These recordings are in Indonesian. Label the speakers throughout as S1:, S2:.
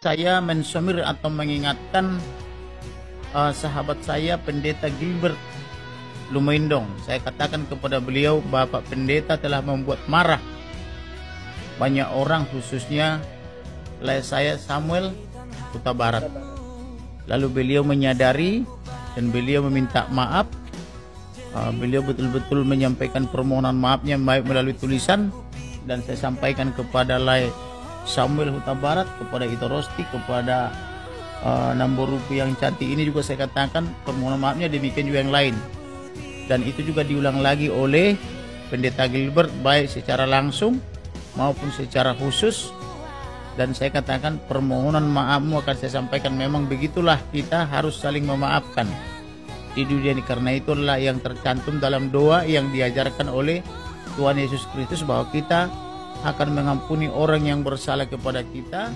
S1: Saya mensomir atau mengingatkan sahabat saya Pendeta Gilbert Lumendong. Saya katakan kepada beliau, Bapak Pendeta telah membuat marah banyak orang, khususnya saya Samuel Huta Barat. Lalu beliau menyadari dan beliau meminta maaf. Beliau betul-betul menyampaikan permohonan maafnya baik melalui tulisan, dan saya sampaikan kepada Samuel Huta Barat, kepada Ito Rosti, kepada Nambo Rupi yang cantik ini juga saya katakan permohonan maafnya, demikian juga yang lain. Dan itu juga diulang lagi oleh Pendeta Gilbert baik secara langsung maupun secara khusus. Dan saya katakan permohonan maafmu akan saya sampaikan. Memang begitulah, kita harus saling memaafkan di dunia ini. Karena itulah yang tercantum dalam doa yang diajarkan oleh Tuhan Yesus Kristus, bahwa kita akan mengampuni orang yang bersalah kepada kita.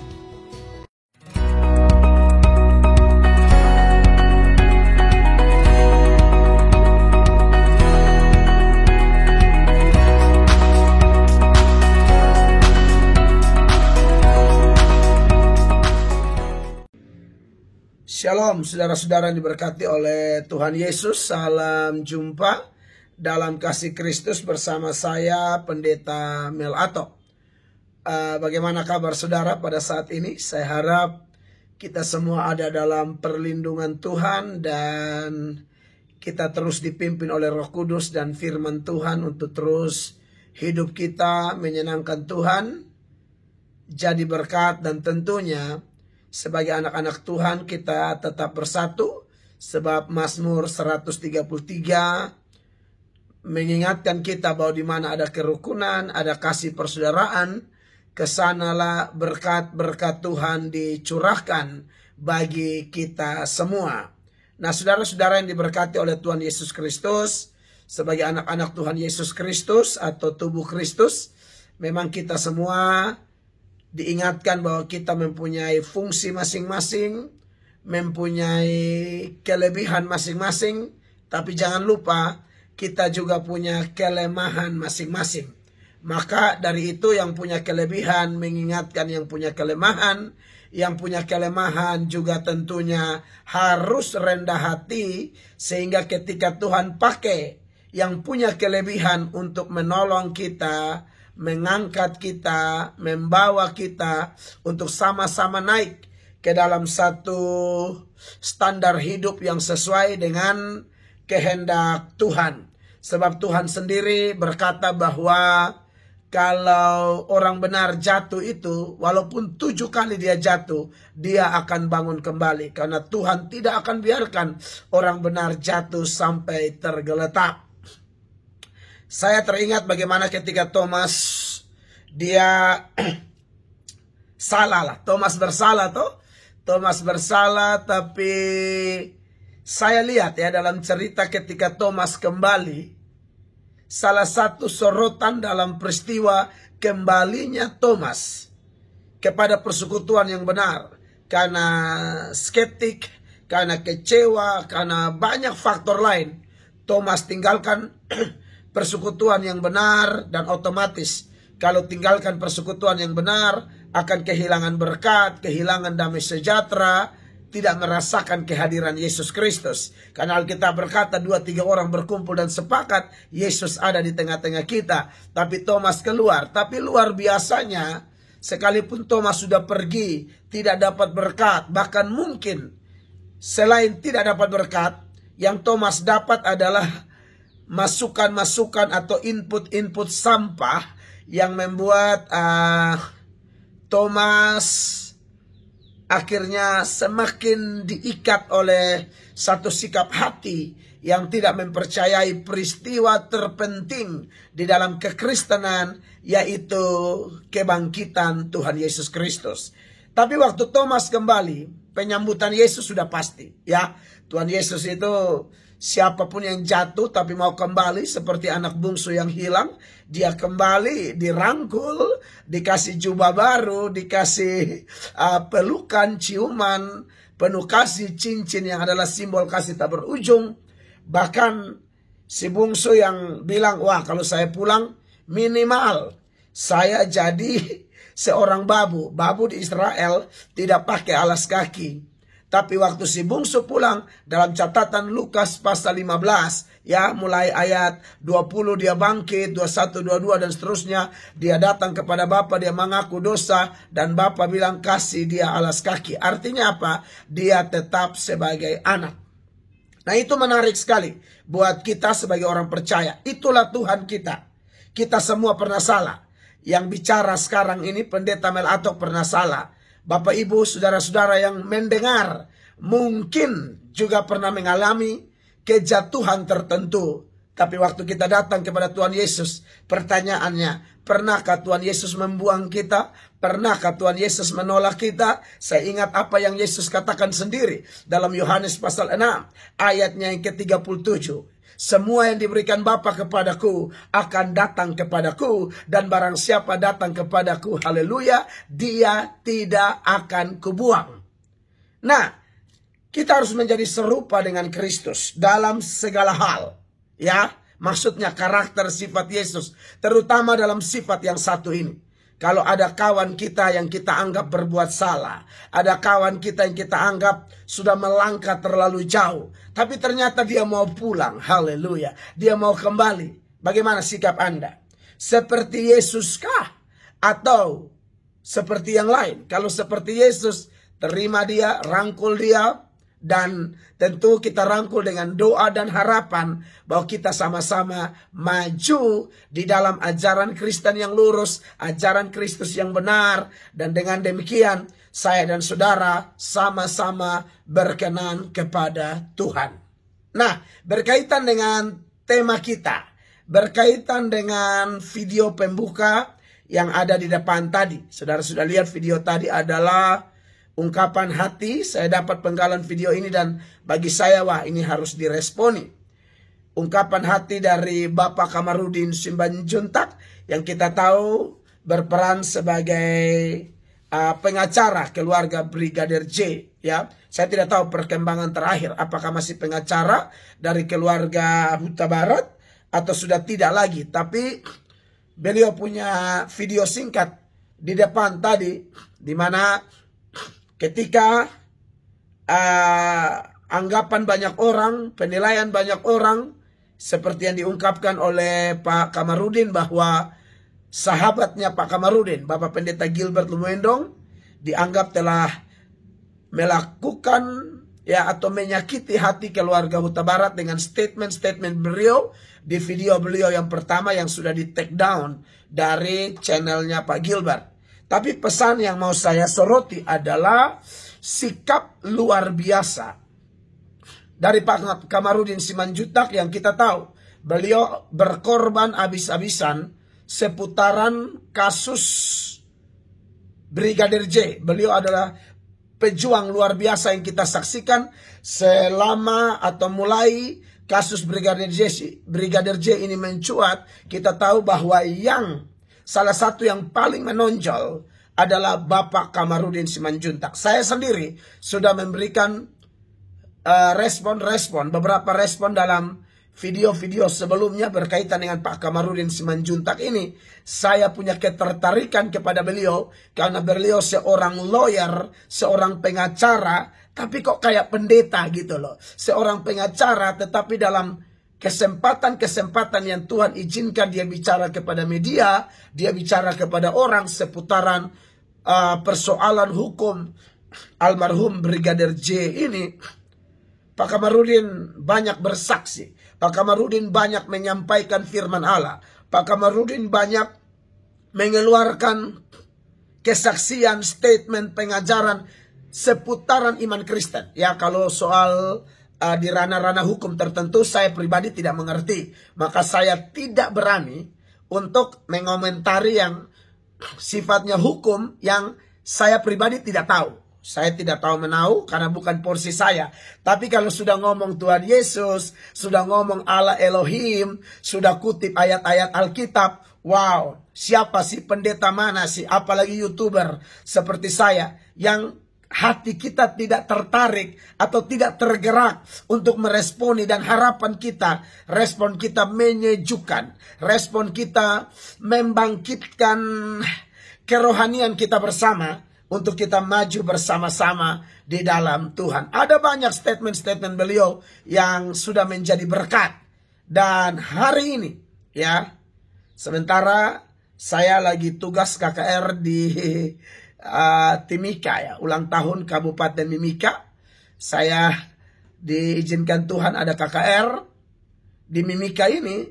S2: Shalom saudara-saudara yang diberkati oleh Tuhan Yesus. Salam jumpa dalam kasih Kristus bersama saya Pendeta Mel Atok. Bagaimana kabar saudara pada saat ini? Saya harap kita semua ada dalam perlindungan Tuhan dan kita terus dipimpin oleh Roh Kudus dan firman Tuhan untuk terus hidup kita menyenangkan Tuhan, jadi berkat, dan tentunya sebagai anak-anak Tuhan kita tetap bersatu, sebab Mazmur 133 mengingatkan kita bahwa di mana ada kerukunan, ada kasih persaudaraan, kesanalah berkat-berkat Tuhan dicurahkan bagi kita semua. Nah, saudara-saudara yang diberkati oleh Tuhan Yesus Kristus, sebagai anak-anak Tuhan Yesus Kristus atau tubuh Kristus, memang kita semua diingatkan bahwa kita mempunyai fungsi masing-masing, mempunyai kelebihan masing-masing, tapi jangan lupa kita juga punya kelemahan masing-masing. Maka dari itu yang punya kelebihan mengingatkan yang punya kelemahan, yang punya kelemahan juga tentunya harus rendah hati, sehingga ketika Tuhan pakai yang punya kelebihan untuk menolong kita, mengangkat kita, membawa kita untuk sama-sama naik ke dalam satu standar hidup yang sesuai dengan kehendak Tuhan. Sebab Tuhan sendiri berkata bahwa kalau orang benar jatuh itu, walaupun 7 kali dia jatuh, dia akan bangun kembali. Karena Tuhan tidak akan biarkan orang benar jatuh sampai tergeletak. Saya teringat bagaimana ketika Thomas dia salah lah. Thomas bersalah toh. Thomas bersalah, tapi saya lihat ya dalam cerita ketika Thomas kembali, salah satu sorotan dalam peristiwa kembalinya Thomas kepada persekutuan yang benar. Karena skeptik, karena kecewa, karena banyak faktor lain, Thomas tinggalkan persekutuan yang benar, dan otomatis kalau tinggalkan persekutuan yang benar akan kehilangan berkat, kehilangan damai sejahtera, tidak merasakan kehadiran Yesus Kristus. Karena Alkitab berkata 2-3 orang berkumpul dan sepakat, Yesus ada di tengah-tengah kita. Tapi Thomas keluar. Tapi luar biasanya, sekalipun Thomas sudah pergi, tidak dapat berkat, bahkan mungkin selain tidak dapat berkat, yang Thomas dapat adalah masukan-masukan atau input-input sampah yang membuat Thomas akhirnya semakin diikat oleh satu sikap hati yang tidak mempercayai peristiwa terpenting di dalam kekristenan, yaitu kebangkitan Tuhan Yesus Kristus. Tapi waktu Thomas kembali, penyambutan Yesus sudah pasti, ya. Tuhan Yesus itu siapapun yang jatuh tapi mau kembali seperti anak bungsu yang hilang, dia kembali, dirangkul, dikasih jubah baru, dikasih pelukan, ciuman, penuh kasih, cincin yang adalah simbol kasih tak berujung. Bahkan si bungsu yang bilang, wah kalau saya pulang minimal saya jadi seorang babu. Babu di Israel tidak pakai alas kaki. Tapi waktu si bungsu pulang, dalam catatan Lukas pasal 15, ya, mulai ayat 20 dia bangkit, 21, 22 dan seterusnya, dia datang kepada Bapa, dia mengaku dosa, dan Bapa bilang kasih dia alas kaki. Artinya apa? Dia tetap sebagai anak. Nah, itu menarik sekali buat kita sebagai orang percaya. Itulah Tuhan kita. Kita semua pernah salah. Yang bicara sekarang ini Pendeta Mel Atok pernah salah. Bapak Ibu, saudara-saudara yang mendengar, mungkin juga pernah mengalami kejatuhan tertentu. Tapi waktu kita datang kepada Tuhan Yesus, pertanyaannya, pernahkah Tuhan Yesus membuang kita? Pernahkah Tuhan Yesus menolak kita? Saya ingat apa yang Yesus katakan sendiri dalam Yohanes pasal 6, ayatnya yang ke-37. Semua yang diberikan Bapa kepadaku akan datang kepadaku, dan barang siapa datang kepadaku, haleluya, dia tidak akan kubuang. Nah, kita harus menjadi serupa dengan Kristus dalam segala hal. Ya, maksudnya karakter sifat Yesus, terutama dalam sifat yang satu ini. Kalau ada kawan kita yang kita anggap berbuat salah, ada kawan kita yang kita anggap sudah melangkah terlalu jauh, tapi ternyata dia mau pulang, haleluya, dia mau kembali. Bagaimana sikap Anda? Seperti Yesuskah? Atau seperti yang lain? Kalau seperti Yesus, terima dia, rangkul dia, dan tentu kita rangkul dengan doa dan harapan bahwa kita sama-sama maju di dalam ajaran Kristen yang lurus, ajaran Kristus yang benar. Dan dengan demikian saya dan saudara sama-sama berkenan kepada Tuhan. Nah, berkaitan dengan tema kita, berkaitan dengan video pembuka yang ada di depan tadi. Saudara sudah lihat video tadi adalah ungkapan hati. Saya dapat penggalan video ini dan bagi saya, wah, ini harus diresponi. Ungkapan hati dari Bapak Kamarudin Simanjuntak yang kita tahu berperan sebagai pengacara keluarga Brigadir J. Ya, saya tidak tahu perkembangan terakhir, apakah masih pengacara dari keluarga Huta Barat atau sudah tidak lagi. Tapi beliau punya video singkat di depan tadi, di mana ketika anggapan banyak orang, penilaian banyak orang, seperti yang diungkapkan oleh Pak Kamarudin bahwa sahabatnya Pak Kamarudin, Bapak Pendeta Gilbert Lumendong, dianggap telah melakukan atau menyakiti hati keluarga Huta Barat dengan statement-statement beliau di video beliau yang pertama yang sudah di take down dari channelnya Pak Gilbert. Tapi pesan yang mau saya soroti adalah sikap luar biasa dari Pak Kamarudin Simanjuntak yang kita tahu beliau berkorban habis-habisan seputaran kasus Brigadir J. Beliau adalah pejuang luar biasa yang kita saksikan selama atau mulai kasus Brigadir J ini mencuat. Kita tahu bahwa salah satu yang paling menonjol adalah Bapak Kamarudin Simanjuntak. Saya sendiri sudah memberikan beberapa respon dalam video-video sebelumnya berkaitan dengan Pak Kamarudin Simanjuntak ini. Saya punya ketertarikan kepada beliau karena beliau seorang lawyer, seorang pengacara, tapi kok kayak pendeta gitu loh. Seorang pengacara tetapi dalam kesempatan-kesempatan yang Tuhan izinkan dia bicara kepada media, dia bicara kepada orang seputaran persoalan hukum almarhum Brigadir J ini. Pak Kamarudin banyak bersaksi, Pak Kamarudin banyak menyampaikan firman Allah, Pak Kamarudin banyak mengeluarkan kesaksian, statement, pengajaran seputaran iman Kristen. Ya, kalau soal di ranah-ranah hukum tertentu saya pribadi tidak mengerti, maka saya tidak berani untuk mengomentari yang sifatnya hukum yang saya pribadi tidak tahu. Saya tidak tahu menahu karena bukan porsi saya. Tapi kalau sudah ngomong Tuhan Yesus, sudah ngomong Allah Elohim, sudah kutip ayat-ayat Alkitab, wow, siapa sih, pendeta mana sih, apalagi YouTuber seperti saya yang hati kita tidak tertarik atau tidak tergerak untuk meresponi, dan harapan kita, respon kita menyejukkan, respon kita membangkitkan kerohanian kita bersama untuk kita maju bersama-sama di dalam Tuhan. Ada banyak statement-statement beliau yang sudah menjadi berkat. Dan hari ini ya, sementara saya lagi tugas KKR di Timika ya, ulang tahun Kabupaten Mimika. Saya diizinkan Tuhan ada KKR di Mimika ini,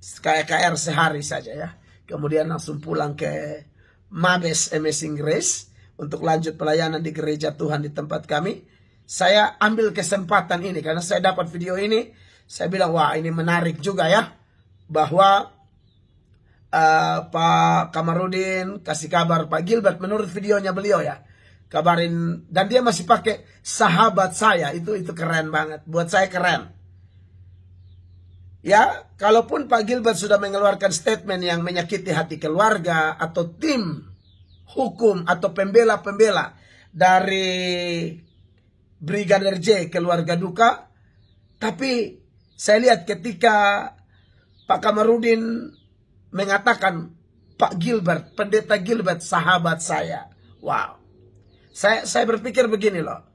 S2: KKR sehari saja ya. Kemudian langsung pulang ke Mabes Amazing Grace untuk lanjut pelayanan di gereja Tuhan di tempat kami. Saya ambil kesempatan ini karena saya dapat video ini. Saya bilang, wah ini menarik juga ya. Bahwa Pak Kamarudin kasih kabar Pak Gilbert menurut videonya beliau ya. Kabarin, dan dia masih pakai sahabat saya. Itu keren banget. Buat saya keren. Ya, kalaupun Pak Gilbert sudah mengeluarkan statement yang menyakiti hati keluarga atau tim hukum atau pembela-pembela dari Brigadir J keluarga duka, tapi saya lihat ketika Pak Kamarudin mengatakan Pak Gilbert, Pendeta Gilbert sahabat saya. Wow. Saya berpikir begini loh.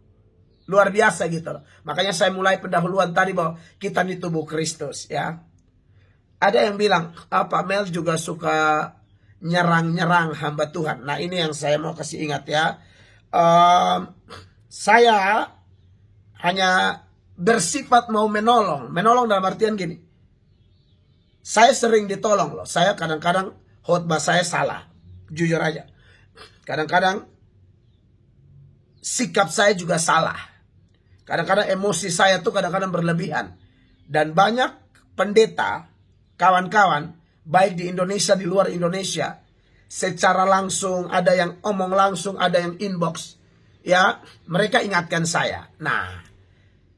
S2: Luar biasa gitu loh. Makanya saya mulai pendahuluan tadi bahwa kita ini tubuh Kristus ya. Ada yang bilang, Pak Mel juga suka nyerang-nyerang hamba Tuhan. Nah ini yang saya mau kasih ingat ya. Saya hanya bersifat mau menolong. Menolong dalam artian gini. Saya sering ditolong loh. Saya kadang-kadang khotbah saya salah. Jujur aja. Kadang-kadang sikap saya juga salah. Kadang-kadang emosi saya tuh kadang-kadang berlebihan. Dan banyak pendeta, kawan-kawan, baik di Indonesia, di luar Indonesia, secara langsung, ada yang omong langsung, ada yang inbox. Ya, mereka ingatkan saya. Nah,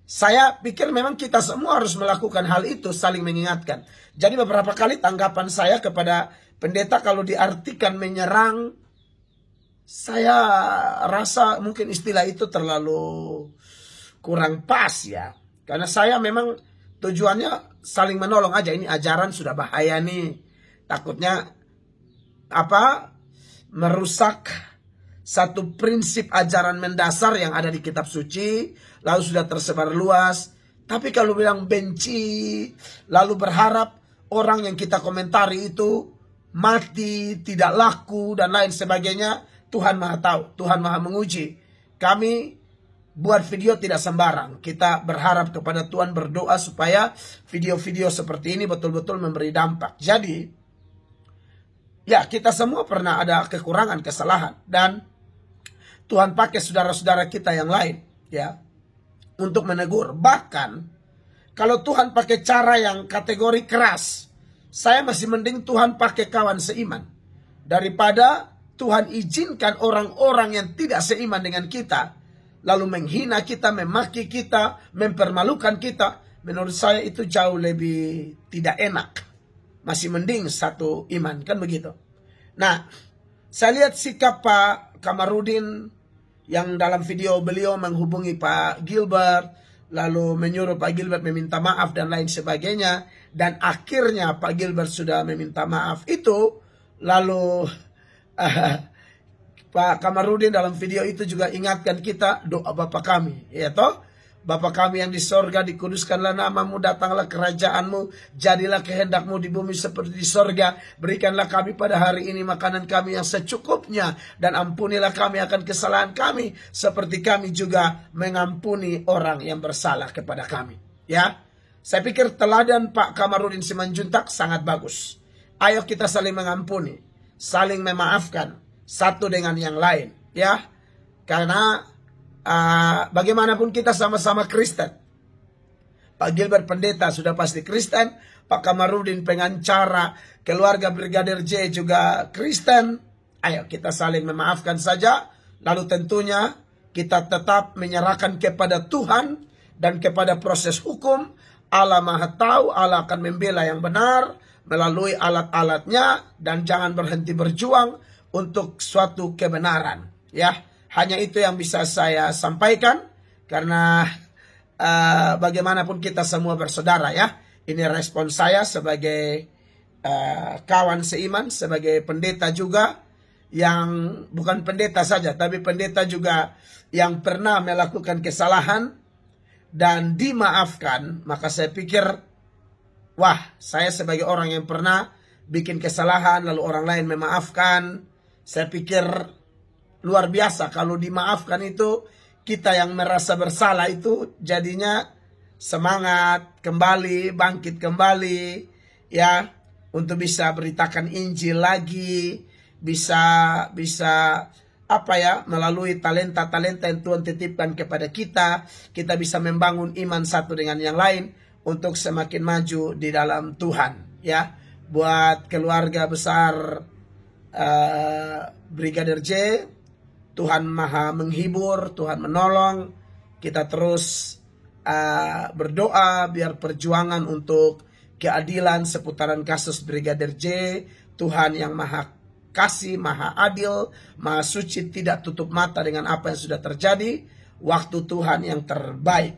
S2: saya pikir memang kita semua harus melakukan hal itu, saling mengingatkan. Jadi beberapa kali tanggapan saya kepada pendeta kalau diartikan menyerang, saya rasa mungkin istilah itu terlalu kurang pas ya. Karena saya memang tujuannya saling menolong aja. Ini ajaran sudah bahaya nih. Takutnya merusak satu prinsip ajaran mendasar yang ada di kitab suci. Lalu sudah tersebar luas. Tapi kalau bilang benci, lalu berharap orang yang kita komentari itu mati, tidak laku, dan lain sebagainya. Tuhan Maha tahu, Tuhan Maha menguji. Kami buat video tidak sembarang. Kita berharap kepada Tuhan, berdoa supaya video-video seperti ini betul-betul memberi dampak. Jadi, ya kita semua pernah ada kekurangan, kesalahan. Dan Tuhan pakai saudara-saudara kita yang lain ya untuk menegur. Bahkan, kalau Tuhan pakai cara yang kategori keras, saya masih mending Tuhan pakai kawan seiman. Daripada Tuhan izinkan orang-orang yang tidak seiman dengan kita, lalu menghina kita, memaki kita, mempermalukan kita. Menurut saya itu jauh lebih tidak enak. Masih mending satu iman, kan begitu. Nah, saya lihat sikap Pak Kamarudin yang dalam video beliau menghubungi Pak Gilbert, lalu menyuruh Pak Gilbert meminta maaf dan lain sebagainya. Dan akhirnya Pak Gilbert sudah meminta maaf itu, lalu Pak Kamarudin dalam video itu juga ingatkan kita doa Bapa kami, ya toh? Bapa kami yang di sorga, dikuduskanlah namamu, datanglah kerajaanmu, jadilah kehendakmu di bumi seperti di sorga. Berikanlah kami pada hari ini makanan kami yang secukupnya, dan ampunilah kami akan kesalahan kami, seperti kami juga mengampuni orang yang bersalah kepada kami. Ya, saya pikir teladan Pak Kamarudin Simanjuntak sangat bagus. Ayo kita saling mengampuni, saling memaafkan satu dengan yang lain, ya. Karena bagaimanapun kita sama-sama Kristen. Pak Gilbert pendeta sudah pasti Kristen, Pak Kamarudin pengacara, keluarga Brigadir J juga Kristen. Ayo kita saling memaafkan saja. Lalu tentunya kita tetap menyerahkan kepada Tuhan dan kepada proses hukum. Allah Maha tahu, Allah akan membela yang benar melalui alat-alatnya, dan jangan berhenti berjuang untuk suatu kebenaran, ya. Hanya itu yang bisa saya sampaikan, karena bagaimanapun kita semua bersaudara ya. Ini respon saya sebagai kawan seiman, sebagai pendeta juga. yang bukan pendeta saja, tapi pendeta juga yang pernah melakukan kesalahan dan dimaafkan, maka saya pikir, wah, saya sebagai orang yang pernah bikin kesalahan lalu orang lain memaafkan, saya pikir luar biasa. Kalau dimaafkan itu, kita yang merasa bersalah itu jadinya semangat kembali, bangkit kembali, ya, untuk bisa beritakan Injil lagi, bisa apa ya, melalui talenta-talenta yang Tuhan titipkan kepada kita, kita bisa membangun iman satu dengan yang lain untuk semakin maju di dalam Tuhan, ya. Buat keluarga besar Brigadir J, Tuhan maha menghibur, Tuhan menolong. Kita terus berdoa biar perjuangan untuk keadilan seputaran kasus Brigadir J, Tuhan yang maha kasih, maha adil, maha suci, tidak tutup mata dengan apa yang sudah terjadi. Waktu Tuhan yang terbaik,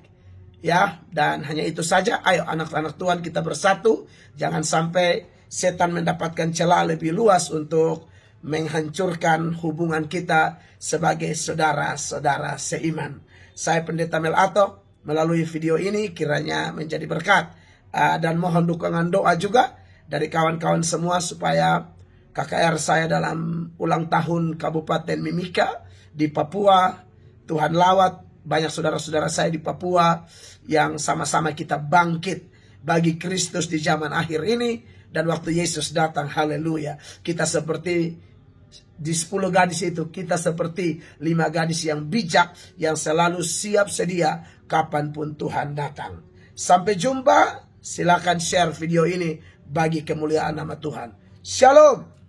S2: ya. Dan hanya itu saja. Ayo anak-anak Tuhan, kita bersatu. Jangan sampai setan mendapatkan celah lebih luas untuk menghancurkan hubungan kita sebagai saudara-saudara seiman. Saya Pendeta Mel Atok, melalui video ini kiranya menjadi berkat, dan mohon dukungan doa juga dari kawan-kawan semua supaya KKR saya dalam ulang tahun Kabupaten Mimika di Papua, Tuhan lawat banyak saudara-saudara saya di Papua yang sama-sama kita bangkit bagi Kristus di zaman akhir ini dan waktu Yesus datang. Haleluya. Kita seperti di 10 gadis itu, kita seperti 5 gadis yang bijak, yang selalu siap sedia kapanpun Tuhan datang. Sampai jumpa. Silakan share video ini bagi kemuliaan nama Tuhan. Shalom.